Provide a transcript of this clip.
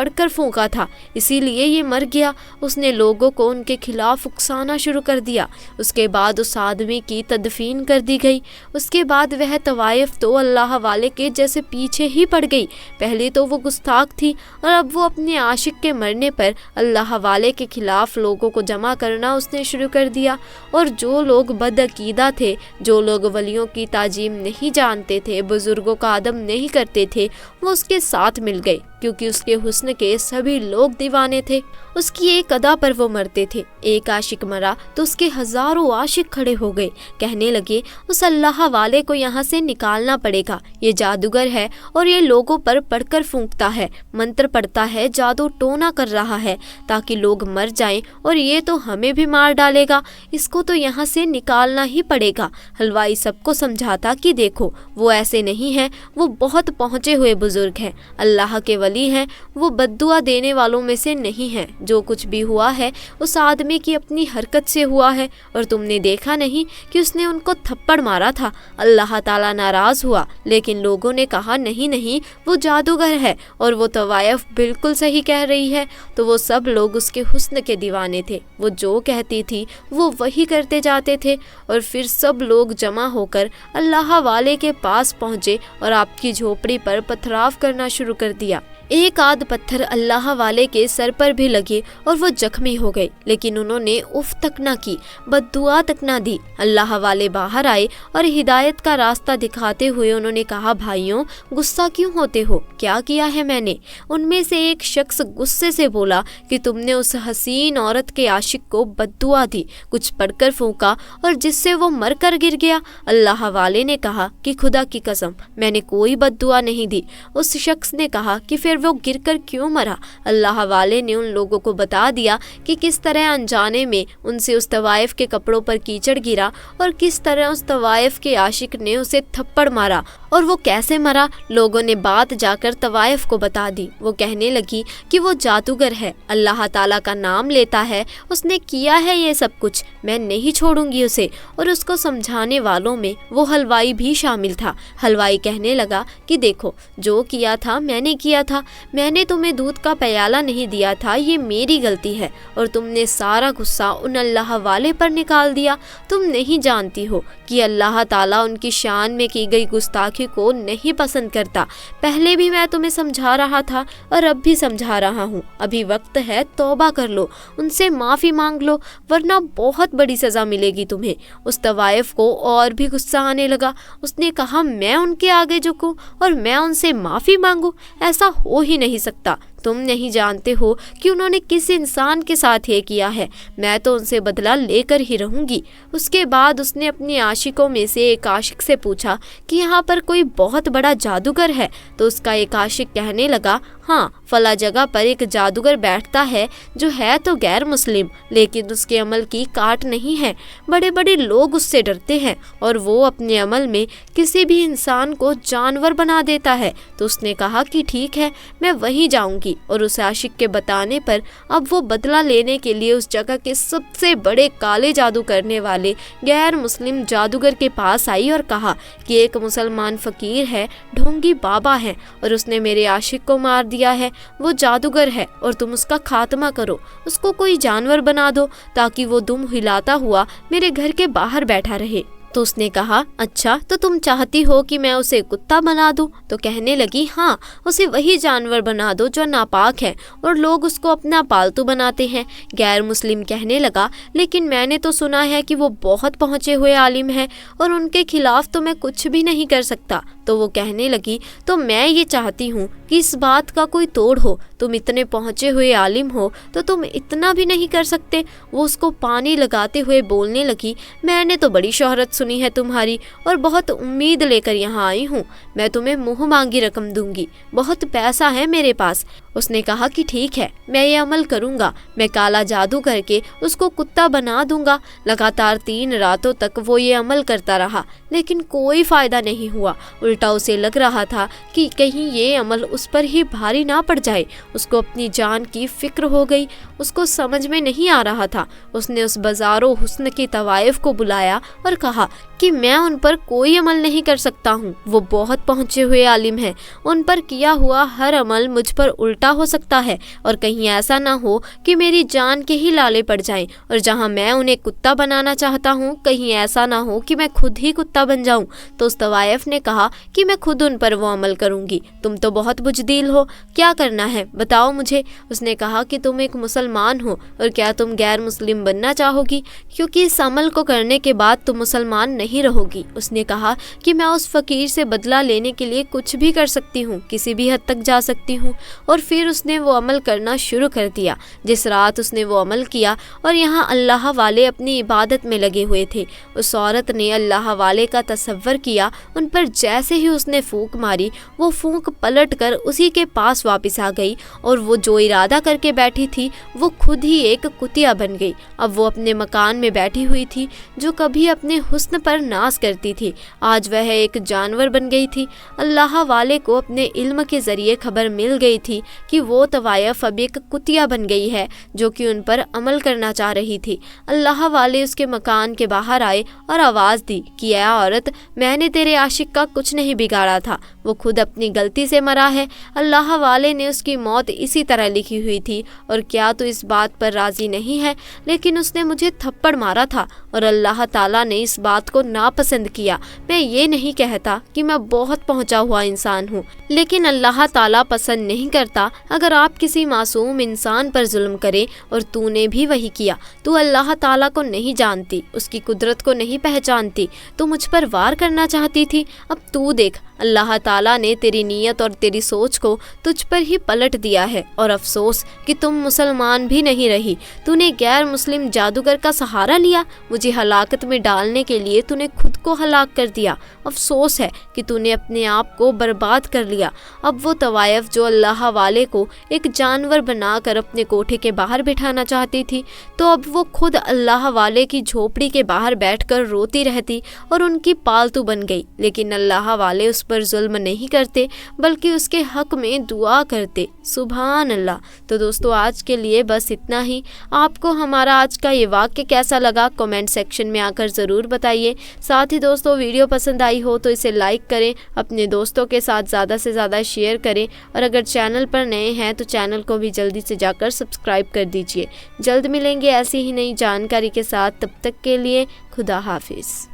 پڑھ کر پھونکا تھا، اسی لیے یہ مر گیا۔ اس نے لوگوں کو ان کے خلاف اکسانا شروع کر دیا۔ اس کے بعد اس آدمی کی تدفین کر دی گئی۔ اس کے بعد وہ طوائف تو اللہ والے کے جیسے پیچھے ہی پڑ گئی۔ پہلے تو وہ گستاخ تھی اور اب وہ اپنے عاشق کے مرنے پر اللہ والے کے خلاف لوگوں کو جمع کرنا اس نے شروع کر دیا، اور جو لوگ بدعقیدہ تھے، جو لوگ ولیوں کی تعظیم نہیں جانتے تھے، بزرگوں کا ادب نہیں کرتے تھے، وہ اس کے ساتھ مل گئے، کیونکہ اس کے حسن کے سبھی لوگ دیوانے تھے۔ اس کی ایک ادا پر وہ مرتے تھے۔ ایک عاشق مرا تو اس کے ہزاروں عاشق کھڑے ہو گئے، کہنے لگے اس اللہ والے کو یہاں سے نکالنا پڑے گا، یہ جادوگر ہے اور یہ لوگوں پر پڑھ کر پھونکتا ہے، منتر پڑھتا ہے، جادو ٹونا کر رہا ہے تاکہ لوگ مر جائیں، اور یہ تو ہمیں بھی مار ڈالے گا، اس کو تو یہاں سے نکالنا ہی پڑے گا۔ حلوائی سب کو سمجھاتا کہ دیکھو وہ ایسے نہیں ہے، وہ بہت پہنچے ہوئے بزرگ ہیں، اللہ کے ولی ہیں، وہ بد دعا دینے والوں میں سے نہیں ہیں۔ جو کچھ بھی ہوا ہے اس آدمی کی اپنی حرکت سے ہوا ہے، اور تم نے دیکھا نہیں کہ اس نے ان کو تھپڑ مارا تھا، اللہ تعالیٰ ناراض ہوا، لیکن لوگوں نے کہا نہیں وہ جادوگر ہے اور وہ طوائف بالکل صحیح کہہ رہی ہے۔ تو وہ سب لوگ اس کے حسن کے دیوانے تھے، وہ جو کہتی تھی وہ وہی کرتے جاتے تھے، اور پھر سب لوگ جمع ہو کر اللہ والے کے پاس پہنچے اور آپ کی جھوپڑی پر پتھراو کرنا شروع کر دیا۔ ایک آدھ پتھر اللہ والے کے سر پر بھی لگے اور وہ زخمی ہو گئے، لیکن انہوں نے اف تک نہ کی، بد دعا تک نہ دی۔ اللہ والے باہر آئے اور ہدایت کا راستہ دکھاتے ہوئے انہوں نے کہا، بھائیوں غصہ کیوں ہوتے ہو؟ کیا کیا ہے میں نے؟ ان میں سے ایک شخص غصے سے بولا کہ تم نے اس حسین عورت کے عاشق کو بد دعا دی، کچھ پڑھ کر پھونکا اور جس سے وہ مر کر گر گیا۔ اللہ والے نے کہا کہ خدا کی قسم میں نے کوئی بد دعا نہیں دی۔ اس شخص نے کہا کہ پھر وہ گر کر کیوں مرا؟ اللہ والے نے ان لوگوں کو بتا دیا کہ کس طرح انجانے میں ان سے اس طوائف کے کپڑوں پر کیچڑ گرا اور کس طرح اس طوائف کے عاشق نے اسے تھپڑ مارا اور وہ کیسے مرا۔ لوگوں نے بات جا کر طوائف کو بتا دی۔ وہ کہنے لگی کہ وہ جادوگر ہے، اللہ تعالیٰ کا نام لیتا ہے، اس نے کیا ہے یہ سب کچھ، میں نہیں چھوڑوں گی اسے۔ اور اس کو سمجھانے والوں میں وہ حلوائی بھی شامل تھا۔ حلوائی کہنے لگا کہ دیکھو جو کیا تھا میں نے کیا تھا، میں نے تمہیں دودھ کا پیالہ نہیں دیا تھا، یہ میری غلطی ہے، اور تم نے سارا غصہ ان اللہ والے پر نکال دیا۔ تم نہیں جانتی ہو کہ اللہ تعالیٰ ان کی شان میں کی گئی گستاخی کو نہیں پسند کرتا۔ پہلے بھی میں تمہیں سمجھا رہا تھا اور اب بھی سمجھا رہا ہوں، ابھی وقت ہے، توبہ کر لو، ان سے معافی مانگ لو، ورنہ بہت بڑی سزا ملے گی تمہیں۔ اس طوائف کو اور بھی غصہ آنے لگا۔ اس نے کہا میں ان کے آگے جھکوں اور میں ان سے معافی مانگوں؟ ایسا ہو ہی نہیں سکتا۔ تم نہیں جانتے ہو کہ انہوں نے کس انسان کے ساتھ یہ کیا ہے، میں تو ان سے بدلہ لے کر ہی رہوں گی۔ اس کے بعد اس نے اپنے عاشقوں میں سے ایک عاشق سے پوچھا کہ یہاں پر کوئی بہت بڑا جادوگر ہے؟ تو اس کا ایک عاشق کہنے لگا، ہاں فلاں جگہ پر ایک جادوگر بیٹھتا ہے جو ہے تو غیر مسلم، لیکن اس کے عمل کی کاٹ نہیں ہے، بڑے بڑے لوگ اس سے ڈرتے ہیں اور وہ اپنے عمل میں کسی بھی انسان کو جانور بنا دیتا ہے۔ تو اس نے کہا کہ ٹھیک ہے میں وہیں جاؤں گی، اور اس عاشق کے بتانے پر اب وہ بدلہ لینے کے لیے اس جگہ کے سب سے بڑے کالے جادو کرنے والے غیر مسلم جادوگر کے پاس آئی اور کہا کہ ایک مسلمان فقیر ہے، ڈھونگی بابا ہے، اور اس نے میرے عاشق کو مار دیا ہے، وہ جادوگر ہے اور تم اس کا خاتمہ کرو، اس کو کوئی جانور بنا دو تاکہ وہ دم ہلاتا ہوا میرے گھر کے باہر بیٹھا رہے۔ تو اس نے کہا اچھا تو تم چاہتی ہو کہ میں اسے کتا بنا دوں؟ تو کہنے لگی ہاں اسے وہی جانور بنا دو جو ناپاک ہے اور لوگ اس کو اپنا پالتو بناتے ہیں۔ غیر مسلم کہنے لگا لیکن میں نے تو سنا ہے کہ وہ بہت پہنچے ہوئے عالم ہے اور ان کے خلاف تو میں کچھ بھی نہیں کر سکتا۔ تو وہ کہنے لگی تو میں یہ چاہتی ہوں کہ اس بات کا کوئی توڑ ہو، تم اتنے پہنچے ہوئے عالم ہو تو تم اتنا بھی نہیں کر سکتے؟ وہ اس کو پانی لگاتے ہوئے بولنے لگی میں نے تو بڑی شہرت سنی ہے تمہاری اور بہت امید لے کر یہاں آئی ہوں، میں تمہیں منہ مانگی رقم دوں گی، بہت پیسہ ہے میرے پاس۔ اس نے کہا کہ ٹھیک ہے میں یہ عمل کروں گا، میں کالا جادو کر کے اس کو کتا بنا دوں گا۔ لگاتار 3 راتوں تک وہ یہ عمل کرتا رہا لیکن کوئی فائدہ نہیں ہوا، الٹا الٹا اسے لگ رہا تھا کہ کہیں یہ عمل اس پر ہی بھاری نہ پڑ جائے۔ اس کو اپنی جان کی فکر ہو گئی۔ اس کو سمجھ میں نہیں آ رہا تھا۔ اس نے اس بازارو حسن کے طوائف کو بلایا اور کہا کہ میں ان پر کوئی عمل نہیں کر سکتا ہوں، وہ بہت پہنچے ہوئے عالم ہیں، ان پر کیا ہوا ہر عمل مجھ پر الٹا ہو سکتا ہے، اور کہیں ایسا نہ ہو کہ میری جان کے ہی لالے پڑ جائیں، اور جہاں میں انہیں کتا بنانا چاہتا ہوں کہیں ایسا نہ ہو کہ میں خود ہی کتا بن جاؤں۔ تو اس طوائف نے کہا کہ میں خود ان پر وہ عمل کروں گی، تم تو بہت بزدل ہو، کیا کرنا ہے بتاؤ مجھے۔ اس نے کہا کہ تم ایک مسلمان ہو، اور کیا تم غیر مسلم بننا چاہو گی، کیونکہ اس عمل کو کرنے کے بعد تم مسلمان نہیں رہو گی۔ اس نے کہا کہ میں اس فقیر سے بدلہ لینے کے لیے کچھ بھی کر سکتی ہوں، کسی بھی حد تک جا سکتی ہوں۔ اور پھر اس نے وہ عمل کرنا شروع کر دیا جس رات اس نے وہ عمل کیا، اور یہاں اللہ والے اپنی عبادت میں لگے ہوئے تھے۔ اس عورت نے اللہ والے کا تصور کیا، ان پر جیسے ہی اس نے پھونک ماری، وہ پھونک پلٹ کر اسی کے پاس واپس آ گئی، اور وہ جو ارادہ کر کے بیٹھی تھی وہ خود ہی ایک کتیا بن گئی۔ اب وہ اپنے مکان میں بیٹھی ہوئی تھی جو کبھی اپنے حسن پر ناز کرتی تھی، آج وہ ایک جانور بن گئی تھی۔ اللہ والے کو اپنے علم کے ذریعے خبر مل گئی تھی کہ وہ طوائف اب ایک کتیا بن گئی ہے جو کہ ان پر عمل کرنا چاہ رہی تھی۔ اللہ والے اس کے مکان کے باہر آئے اور آواز دی کہ اے عورت، میں نے تیرے عاشق کا کچھ نہیں بگاڑا تھا، وہ خود اپنی غلطی سے مرا ہے، اللہ والے نے اس کی موت اسی طرح لکھی ہوئی تھی، اور کیا تو اس بات پر راضی نہیں ہے؟ لیکن اس نے مجھے تھپڑ مارا تھا اور اللہ تعالیٰ نے اس بات کو ناپسند کیا۔ میں یہ نہیں کہتا کہ میں بہت پہنچا ہوا انسان ہوں، لیکن اللہ تعالیٰ پسند نہیں کرتا اگر آپ کسی معصوم انسان پر ظلم کریں، اور تو نے بھی وہی کیا۔ تو اللہ تعالیٰ کو نہیں جانتی، اس کی قدرت کو نہیں پہچانتی، تو مجھ پر وار کرنا چاہتی تھی۔ اب تو دیکھ، اللہ تعالیٰ نے تیری نیت اور تیری سوچ کو تجھ پر ہی پلٹ دیا ہے، اور افسوس کہ تم مسلمان بھی نہیں رہی، تو نے غیر مسلم جادوگر کا سہارا لیا، مجھے ہلاکت میں ڈالنے کے لیے تو نے خود کو ہلاک کر دیا، افسوس ہے کہ تو نے اپنے آپ کو برباد کر لیا۔ اب وہ طوائف جو اللہ والے کو ایک جانور بنا کر اپنے کوٹھے کے باہر بٹھانا چاہتی تھی، تو اب وہ خود اللہ والے کی جھوپڑی کے باہر بیٹھ کر روتی رہتی اور ان کی پالتو بن گئی، لیکن اللہ والے اس پر ظلم نہیں کرتے بلکہ اس کے حق میں دعا کرتے۔ سبحان اللہ۔ تو دوستو آج کے لیے بس اتنا ہی۔ آپ کو ہمارا آج کا یہ واقعہ کیسا لگا کمنٹ سیکشن میں آ کر ضرور بتائیے۔ ساتھ ہی دوستو ویڈیو پسند آئی ہو تو اسے لائک کریں، اپنے دوستوں کے ساتھ زیادہ سے زیادہ شیئر کریں، اور اگر چینل پر نئے ہیں تو چینل کو بھی جلدی سے جا کر سبسکرائب کر دیجیے۔ جلد ملیں گے ایسی ہی نئی جانکاری کے ساتھ، تب تک کے لیے خدا حافظ۔